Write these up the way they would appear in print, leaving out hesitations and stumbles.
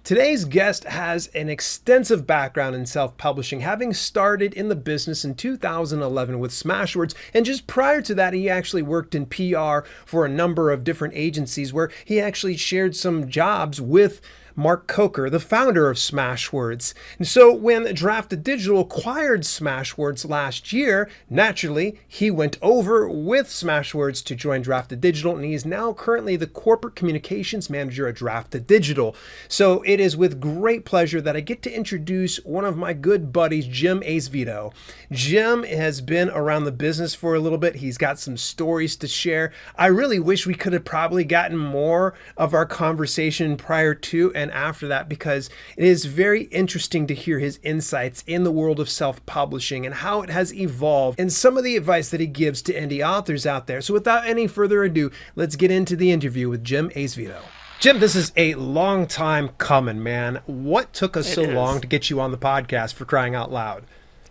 Today's guest has an extensive background in self-publishing, having started in the business in 2011 with Smashwords, and just prior to that, he actually worked in PR for a number of different agencies where he actually shared some jobs with Mark Coker, the founder of Smashwords. And so when Drafted Digital acquired Smashwords last year, naturally, he went over with Smashwords to join Drafted Digital, and he is now currently the corporate communications manager at Drafted Digital. So it is with great pleasure that I get to introduce one of my good buddies, Jim Azevedo. Jim has been around the business for a little bit. He's got some stories to share. I really wish we could have probably gotten more of our conversation prior to and after that, because it is very interesting to hear his insights in the world of self-publishing and how it has evolved and some of the advice that he gives to indie authors out there. So without any further ado, let's get into the interview with Jim Azevedo. Jim, this is a long time coming, man. What took us so long to get you on the podcast, for crying out loud?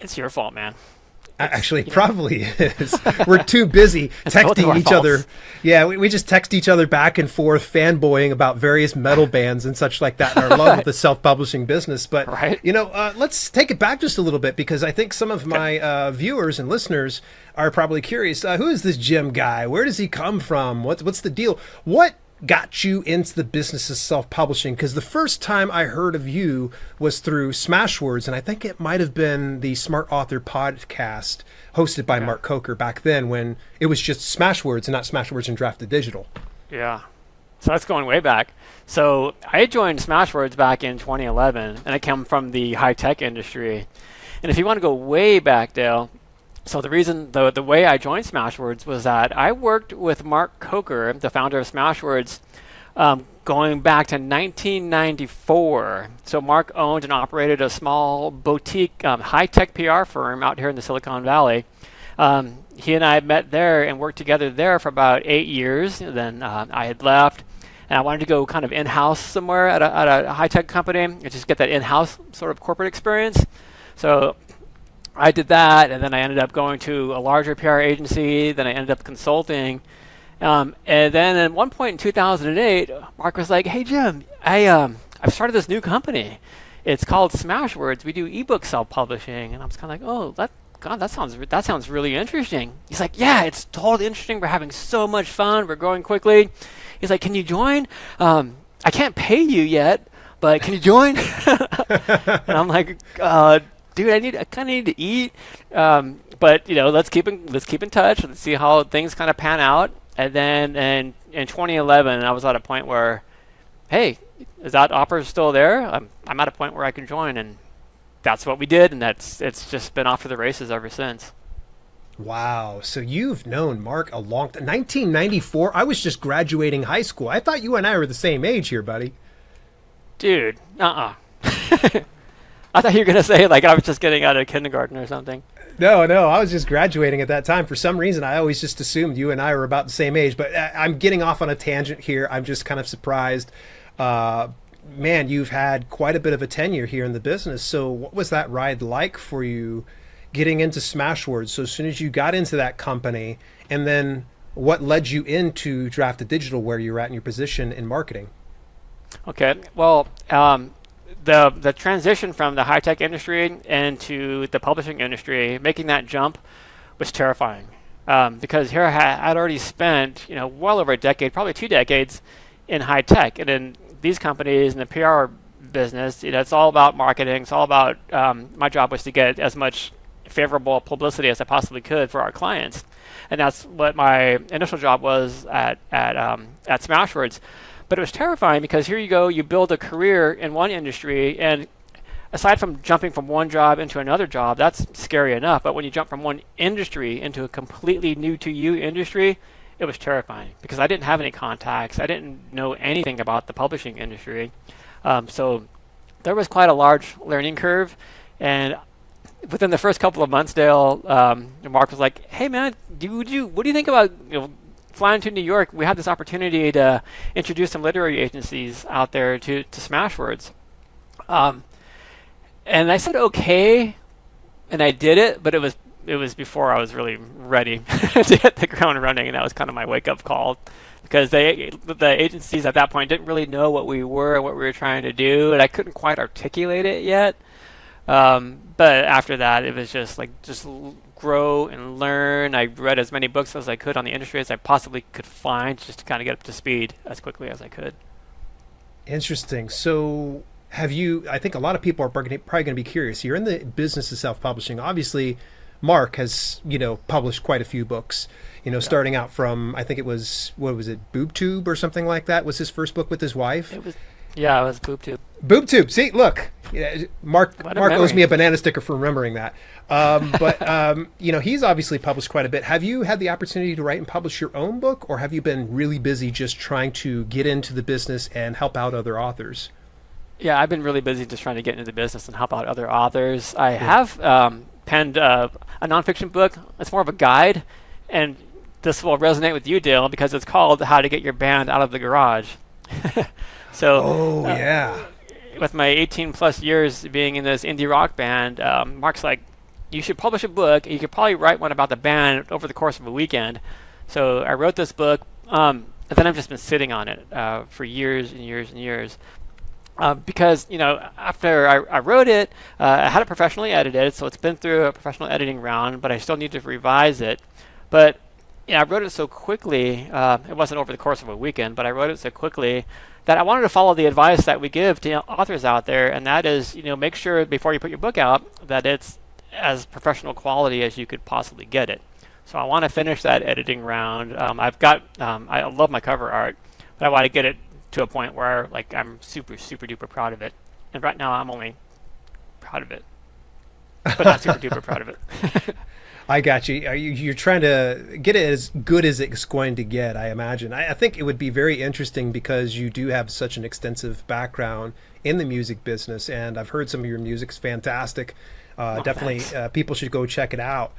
It's your fault, man. Actually, it probably is. We're too busy texting each other. Yeah, we just text each other back and forth, fanboying about various metal bands and such like that, and our love of the self-publishing business. But, let's take it back just a little bit, because I think some of my viewers and listeners are probably curious. Who is this Jim guy? Where does he come from? What's the deal? What got you into the business of self-publishing? Because the first time I heard of you was through Smashwords, and I think it might have been the Smart Author podcast hosted by Mark Coker back then, when it was just Smashwords and not Smashwords and Drafted Digital. Yeah. So that's going way back. So I joined Smashwords back in 2011, and I come from the high-tech industry. And if you want to go way back, Dale, so the reason, the way I joined Smashwords was that I worked with Mark Coker, the founder of Smashwords, going back to 1994. So Mark owned and operated a small boutique high-tech PR firm out here in the Silicon Valley. He and I met there and worked together there for about 8 years. And then I had left, and I wanted to go kind of in-house somewhere at a high-tech company and just get that in-house sort of corporate experience. So I did that, and then I ended up going to a larger PR agency. Then I ended up consulting. And then at one point in 2008, Mark was like, "Hey, Jim, I've started this new company. It's called Smashwords. We do ebook self-publishing." And I was kind of like, "Oh, that sounds really interesting." He's like, "Yeah, it's totally interesting. We're having so much fun. We're growing quickly." He's like, "Can you join? I can't pay you yet, but can you join?" And I'm like, dude, I kind of need to eat, but let's keep in touch. Let's see how things kind of pan out. And then in 2011, I was at a point where, hey, is that offer still there? I'm at a point where I can join, and that's what we did, and it's just been off to the races ever since. Wow. So you've known Mark a long time. 1994. I was just graduating high school. I thought you and I were the same age here, buddy. Dude, I thought you were going to say, like, I was just getting out of kindergarten or something. No, I was just graduating at that time. For some reason, I always just assumed you and I were about the same age, but I'm getting off on a tangent here. I'm just kind of surprised. Man, you've had quite a bit of a tenure here in the business. So what was that ride like for you getting into Smashwords? So as soon as you got into that company, and then what led you into Drafted Digital, where you're at in your position in marketing? Okay, well, the transition from the high-tech industry into the publishing industry, making that jump was terrifying, because here I'd already spent well over a decade, probably 2 decades, in high-tech. And in these companies in the PR business, it's all about marketing. It's all about, my job was to get as much favorable publicity as I possibly could for our clients. And that's what my initial job was at Smashwords. But it was terrifying, because here you go, you build a career in one industry, and aside from jumping from one job into another job, that's scary enough. But when you jump from one industry into a completely new to you industry, it was terrifying, because I didn't have any contacts. I didn't know anything about the publishing industry. So there was quite a large learning curve. And within the first couple of months, Dale, Mark was like, "Hey, man, what do you think about flying to New York? We had this opportunity to introduce some literary agencies out there to Smashwords." And I said, okay, and I did it, but it was before I was really ready to hit the ground running, and that was kind of my wake-up call because the agencies at that point didn't really know what we were and what we were trying to do, and I couldn't quite articulate it yet. But after that, it was just like grow and learn. I read as many books as I could on the industry as I possibly could find, just to kind of get up to speed as quickly as I could. Interesting. So, have you? I think a lot of people are probably going to be curious. You're in the business of self-publishing. Obviously, Mark has published quite a few books. Starting out from, I think it was, what was it, BoobTube or something like that was his first book with his wife. It was, yeah, it was BoobTube. BoobTube. See, look, Mark memory. owes me a banana sticker for remembering that. But he's obviously published quite a bit. Have you had the opportunity to write and publish your own book, or have you been really busy just trying to get into the business and help out other authors? Yeah, I've been really busy just trying to get into the business and help out other authors. I have penned a nonfiction book. It's more of a guide, and this will resonate with you, Dale, because it's called "How to Get Your Band Out of the Garage." So, yeah. With my 18 plus years being in this indie rock band, Mark's like, you should publish a book. You could probably write one about the band over the course of a weekend. So I wrote this book, and then I've just been sitting on it for years and years and years. Because, after I wrote it, I had it professionally edited, so it's been through a professional editing round, but I still need to revise it. But I wrote it so quickly, it wasn't over the course of a weekend, but I wrote it so quickly that I wanted to follow the advice that we give to authors out there, and that is, make sure before you put your book out that it's as professional quality as you could possibly get it. So I want to finish that editing round. I love my cover art, but I want to get it to a point where I'm super, super duper proud of it. And right now I'm only proud of it, but not super duper proud of it. I got you. You're trying to get it as good as it's going to get, I imagine. I think it would be very interesting because you do have such an extensive background in the music business, and I've heard some of your music's fantastic. Definitely, people should go check it out.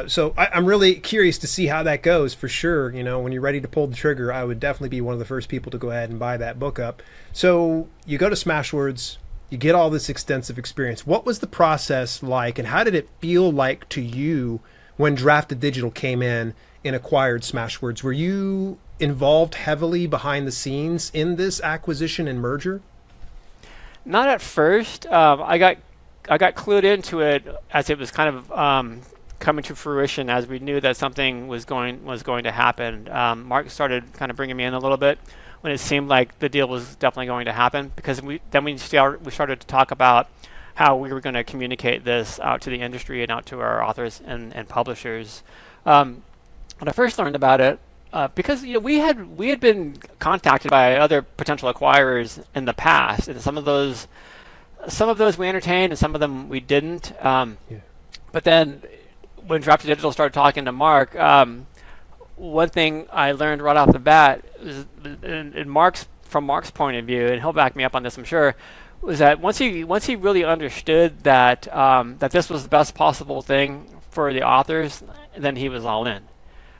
So I'm really curious to see how that goes for sure. When you're ready to pull the trigger, I would definitely be one of the first people to go ahead and buy that book up. So you go to Smashwords, you get all this extensive experience. What was the process like, and how did it feel like to you when Drafted Digital came in and acquired Smashwords? Were you involved heavily behind the scenes in this acquisition and merger? Not at first. I got clued into it as it was kind of coming to fruition, as we knew that something was going to happen. Mark started kind of bringing me in a little bit when it seemed like the deal was definitely going to happen, because we started to talk about how we were going to communicate this out to the industry and out to our authors and publishers. When I first learned about it, because we had been contacted by other potential acquirers in the past, and some of those we entertained and some of them we didn't. But then when Drafted Digital started talking to Mark, one thing I learned right off the bat is, from Mark's point of view, and he'll back me up on this, I'm sure, was that once he really understood that that this was the best possible thing for the authors, then he was all in.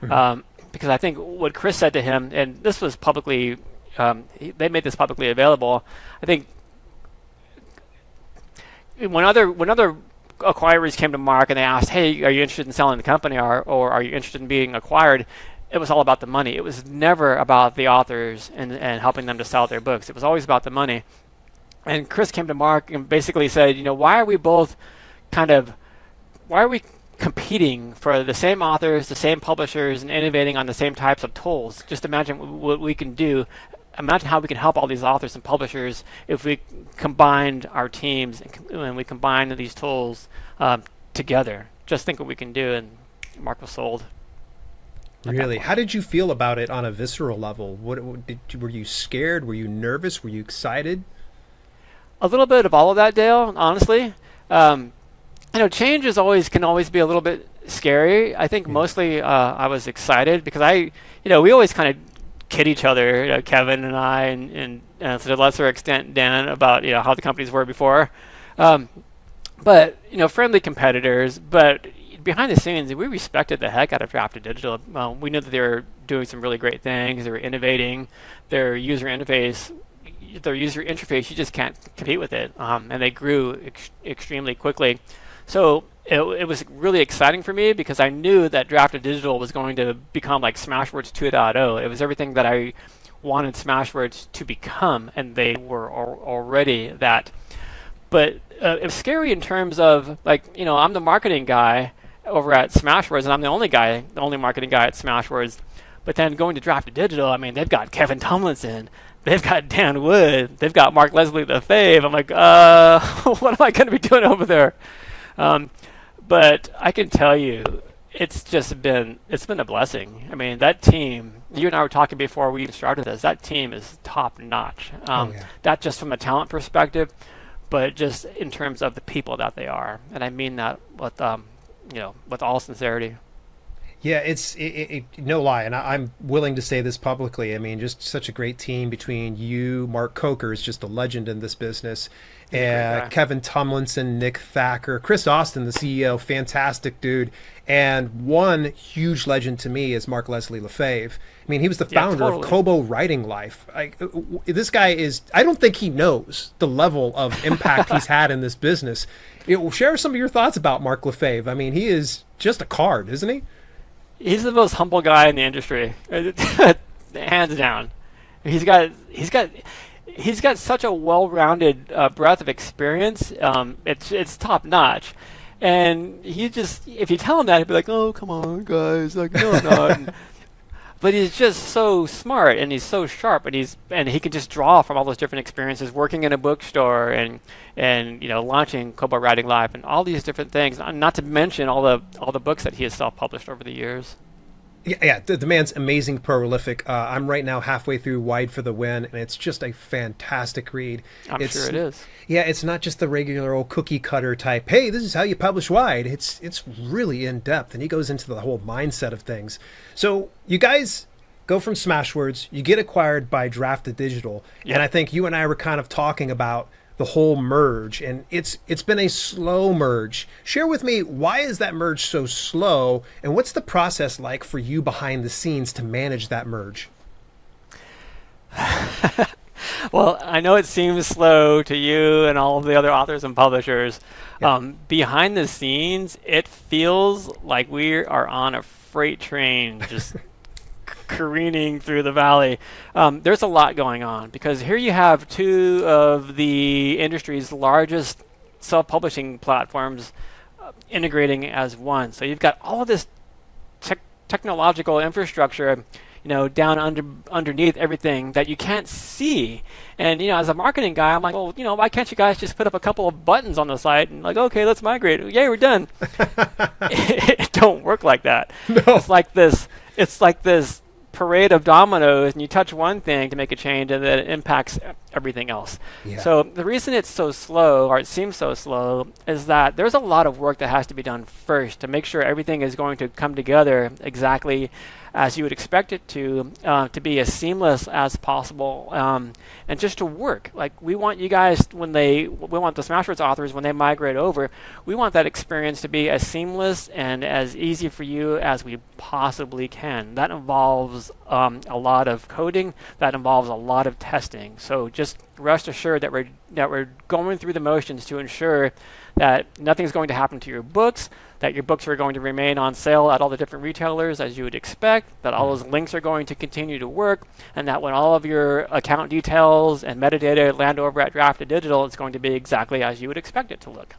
Mm-hmm. Because I think what Chris said to him, and this was publicly, they made this publicly available. I think when other acquirers came to Mark and they asked, "Hey, are you interested in selling the company, or are you interested in being acquired?" It was all about the money. It was never about the authors and helping them to sell their books. It was always about the money. And Chris came to Mark and basically said, why are we competing for the same authors, the same publishers, and innovating on the same types of tools? Just imagine what we can do. Imagine how we can help all these authors and publishers if we combined our teams and we combined these tools together. Just think what we can do. And Mark was sold. Really? How did you feel about it on a visceral level? Were you scared? Were you nervous? Were you excited? A little bit of all of that, Dale, honestly. Change can always be a little bit scary. I think mostly I was excited because we always kind of kid each other, Kevin and I, and to a lesser extent Dan, about how the companies were before. But friendly competitors. But behind the scenes, we respected the heck out of Drafted Digital. We knew that they were doing some really great things. They were innovating. Their user interface, you just can't compete with it. And they grew extremely quickly. So it was really exciting for me because I knew that Drafted Digital was going to become like Smashwords 2.0. It was everything that I wanted Smashwords to become, and they were already that. But it was scary in terms of, like, I'm the marketing guy over at Smashwords, and I'm the only marketing guy at Smashwords. But then going to Drafted Digital, I mean, they've got Kevin Tomlinson, they've got Dan Wood, they've got Mark Leslie Lefebvre. I'm like, what am I going to be doing over there? But I can tell you, it's been a blessing. I mean, that team, you and I were talking before we even started this, that team is top notch. Not just from a talent perspective, but just in terms of the people that they are. And I mean that with all sincerity. Yeah, it's no lie, and I'm willing to say this publicly. I mean, just such a great team between you, Mark Coker is just a legend in this business, and Kevin Tomlinson, Nick Thacker, Chris Austin, the CEO, fantastic dude, and one huge legend to me is Mark Leslie Lefebvre. I mean, he was the founder of Kobo Writing Life. This guy is, I don't think he knows the level of impact he's had in this business. Share some of your thoughts about Mark Lefebvre. I mean, he is just a card, isn't he? He's the most humble guy in the industry, hands down. He's got such a well-rounded breadth of experience. It's top notch, and if you tell him that, he'd be like, "Oh, come on, guys!" Like, no, I'm not. But he's just so smart, and he's so sharp, and he can just draw from all those different experiences, working in a bookstore and launching Kobo Writing Live and all these different things. Not to mention all the books that he has self-published over the years. Yeah, the man's amazing, prolific. I'm right now halfway through Wide for the Win, and it's just a fantastic read. I'm sure it is. Yeah, it's not just the regular old cookie cutter type, hey, this is how you publish Wide. It's really in depth, and he goes into the whole mindset of things. So you guys go from Smashwords, you get acquired by Drafted Digital, and I think you and I were kind of talking about the whole merge, and it's been a slow merge. Share with me, why is that merge so slow, and what's the process like for you behind the scenes to manage that merge? Well, I know it seems slow to you and all of the other authors and publishers. Behind the scenes, it feels like we are on a freight train just careening through the valley. There's a lot going on because here you have two of the industry's largest self-publishing platforms integrating as one. So you've got all of this technological infrastructure, down underneath everything that you can't see. And as a marketing guy, I'm like, well, why can't you guys just put up a couple of buttons on the site and like, okay, let's migrate. Yay, we're done. It don't work like that. No. It's like this parade of dominoes, and you touch one thing to make a change, and then it impacts everything else. Yeah. So the reason it's so slow, or it seems so slow, is that there's a lot of work that has to be done first to make sure everything is going to come together exactly as you would expect it to be as seamless as possible, and just to work. Like, we want you guys, we want the Smashwords authors, when they migrate over, we want that experience to be as seamless and as easy for you as we possibly can. That involves a lot of coding, that involves a lot of testing. So just rest assured that we're going through the motions to ensure that nothing's going to happen to your books, that your books are going to remain on sale at all the different retailers as you would expect, that all those links are going to continue to work, and that when all of your account details and metadata land over at Drafted Digital, it's going to be exactly as you would expect it to look.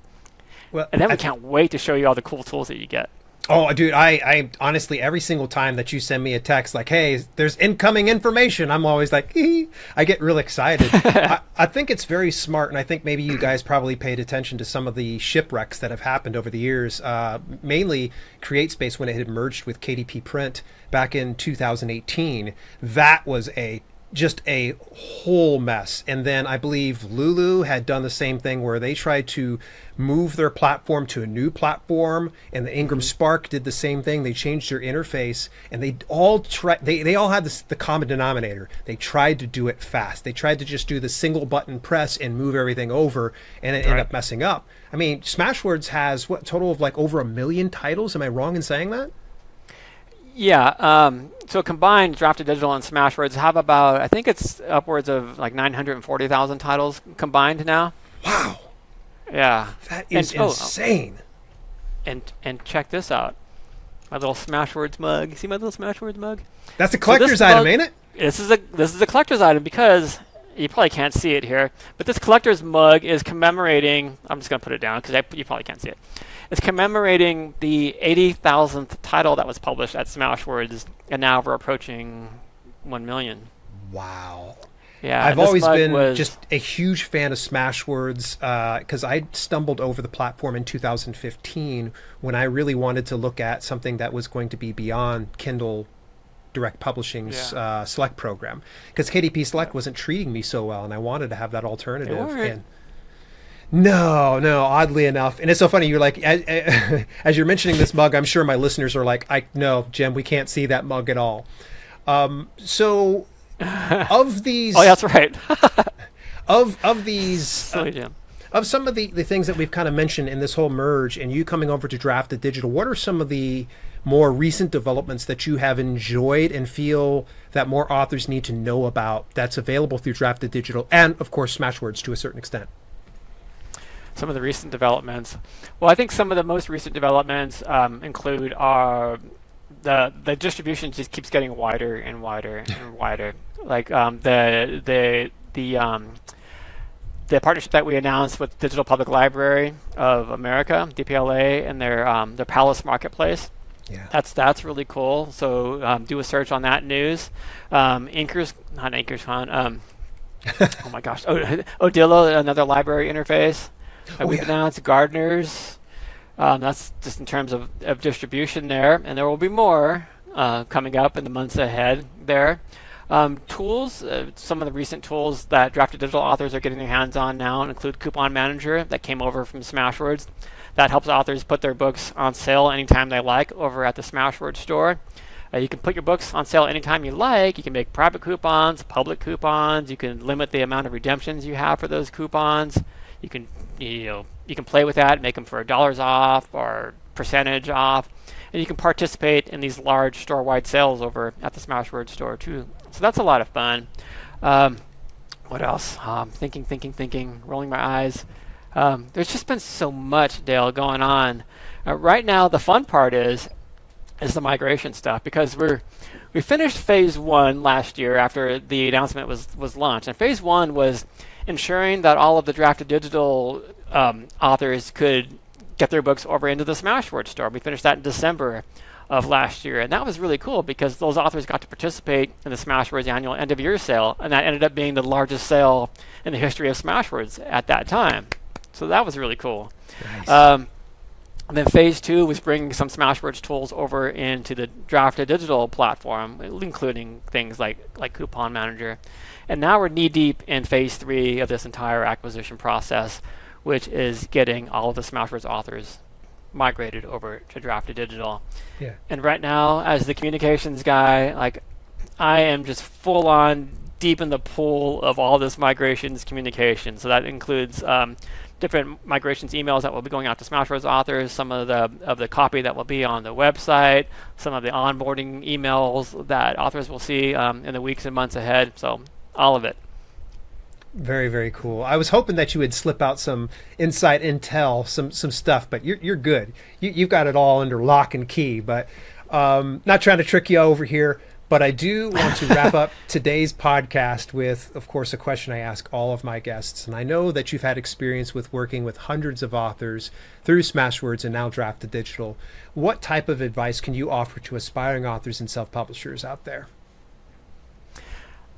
Well, and then we can't wait to show you all the cool tools that you get. Oh, dude, I honestly, every single time that you send me a text like, hey, there's incoming information, I'm always like, hee. I get real excited. I think it's very smart, and I think maybe you guys probably paid attention to some of the shipwrecks that have happened over the years, mainly CreateSpace when it had merged with KDP Print back in 2018. That was just a whole mess. And then I believe Lulu had done the same thing where they tried to move their platform to a new platform, and the Ingram Spark did the same thing. They changed their interface, and they all had the common denominator. They tried to do it fast. They tried to just do the single button press and move everything over, and it ended up messing up. I mean, Smashwords has what, total of like over 1 million titles? Am I wrong in saying that? Yeah, so combined, Drafted Digital and Smashwords have about, I think it's upwards of like 940,000 titles combined now. Wow. Yeah. That is insane. and check this out. My little Smashwords mug. See my little Smashwords mug? That's a collector's item, ain't it? This is a collector's item because you probably can't see it here, but this collector's mug is commemorating. I'm just gonna put it down because you probably can't see it. It's commemorating the 80,000th title that was published at Smashwords, and now we're approaching 1 million. Wow. Yeah, I've always been just a huge fan of Smashwords because I stumbled over the platform in 2015 when I really wanted to look at something that was going to be beyond Kindle Direct Publishing's Select program, because KDP Select wasn't treating me so well, and I wanted to have that alternative. And no, oddly enough. And it's so funny. You're like, as you're mentioning this mug, I'm sure my listeners are like, no, Jim, we can't see that mug at all. So of these, oh, that's right. of these, Silly Jim. Of some of the things that we've kind of mentioned in this whole merge, and you coming over to Drafted Digital, what are some of the more recent developments that you have enjoyed and feel that more authors need to know about that's available through Drafted Digital and, of course, Smashwords to a certain extent? Some of the recent developments. Well, I think some of the most recent developments include the distribution just keeps getting wider and wider and wider. Like the partnership that we announced with Digital Public Library of America, DPLA, and their Palace Marketplace. Yeah. That's really cool. So do a search on that news. InkersCon. Oh my gosh, Odillo, another library interface. We've announced Gardeners. That's just in terms of distribution there, and there will be more coming up in the months ahead there. Tools, some of the recent tools that Drafted Digital authors are getting their hands on now include Coupon Manager that came over from Smashwords. That helps authors put their books on sale anytime they like over at the Smashwords store. You can put your books on sale anytime you like. You can make private coupons, public coupons. You can limit the amount of redemptions you have for those coupons. You can play with that, make them for $1 off or percentage off, and you can participate in these large store-wide sales over at the Smashwords store too. So that's a lot of fun. What else? Thinking, rolling my eyes. There's just been so much, Dale, going on. Right now, the fun part is the migration stuff, because we finished phase 1 last year after the announcement was launched, and phase 1 was ensuring that all of the Drafted Digital authors could get their books over into the Smashwords store. We finished that in December of last year, and that was really cool because those authors got to participate in the Smashwords annual end-of-year sale, and that ended up being the largest sale in the history of Smashwords at that time. So that was really cool. Nice. And then phase 2 was bringing some Smashwords tools over into the Drafted Digital platform, including things like Coupon Manager. And now we're knee-deep in phase 3 of this entire acquisition process, which is getting all of the Smashwords authors migrated over to Drafted Digital. Yeah. And right now, as the communications guy, I am just full-on deep in the pool of all this migrations communication. So that includes different migrations emails that will be going out to Smashwords authors, some of the copy that will be on the website, some of the onboarding emails that authors will see in the weeks and months ahead. So all of it. Very, very cool. I was hoping that you would slip out some inside intel, some stuff, but you're good. You've got it all under lock and key. But not trying to trick you over here. But I do want to wrap up today's podcast with, of course, a question I ask all of my guests. And I know that you've had experience with working with hundreds of authors through Smashwords and now Drafted Digital. What type of advice can you offer to aspiring authors and self-publishers out there?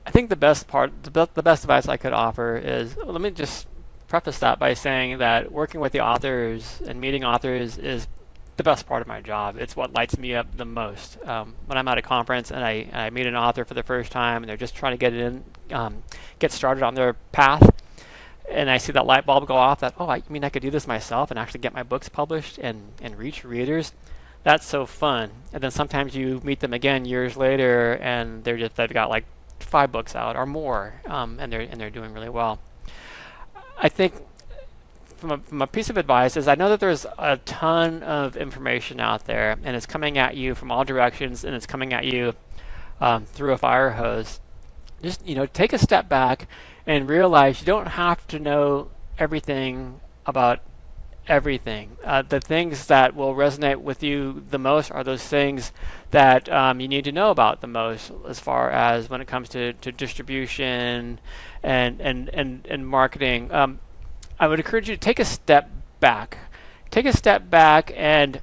I think the best advice I could offer is, let me just preface that by saying that working with the authors and meeting authors is the best part of my job. It's what lights me up the most. When I'm at a conference and I meet an author for the first time and they're just trying to get started on their path, and I see that light bulb go off that, I could do this myself and actually get my books published and reach readers. That's so fun. And then sometimes you meet them again years later and they've got 5 books out or more, and they're doing really well. I think from a piece of advice is, I know that there's a ton of information out there and it's coming at you from all directions and it's coming at you through a fire hose. Just take a step back and realize you don't have to know everything about everything. The things that will resonate with you the most are those things that you need to know about the most, as far as when it comes to distribution and marketing. I would encourage you to take a step back. Take a step back and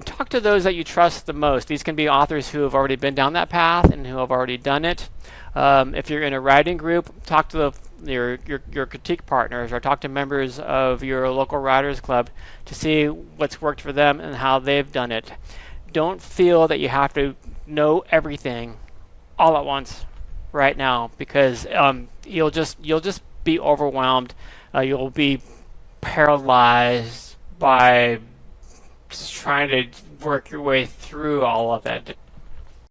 talk to those that you trust the most. These can be authors who have already been down that path and who have already done it. If you're in a writing group, talk to your critique partners, or talk to members of your local writers club to see what's worked for them and how they've done it. Don't feel that you have to know everything all at once right now, because you'll just be overwhelmed. You'll be paralyzed by just trying to work your way through all of it.